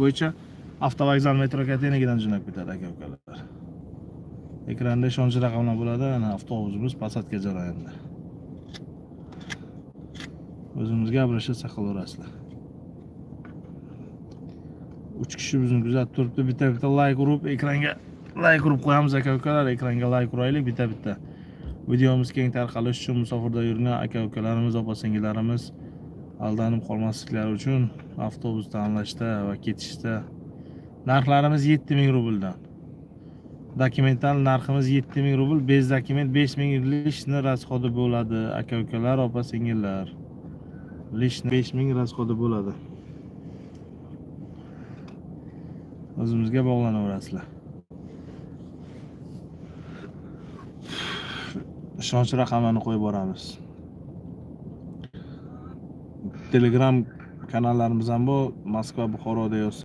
bo'yicha avtovokzal metro Katenigidan jo'nab ketadi aka-ukalar. Ekranda ishonchli raqamlar bo'ladi. Ana avtobusimiz Passatga jarayonda. O'zimiz gaplashsak qilaverasizlar. 3 kishi bizni kuzatib turibdi. Bitta like urib, ekranga like urib qo'yamiz aka-ukalar. Ekranga like uraylik bitta. Videomiz keng tarqalishi uchun musofirda yurgan aka-ukalarimiz, opa-singillarimiz aldanib qolmasliklari uchun avtobus tanlashda va ketishda narxlarimiz 7000 rubldan. Dokumental narximiz 7000 rubl, bez dokument 5000 lishni rasxodi bo'ladi aka-ukalar, opa-singillar. Lishni 5000 rasxodi bo'ladi. O'zimizga bog'lanaverasizlar. Ishonch raqamlarini qo'yib boramiz. Telegram kanallarimiz ham bor. Moskva, Buxoroda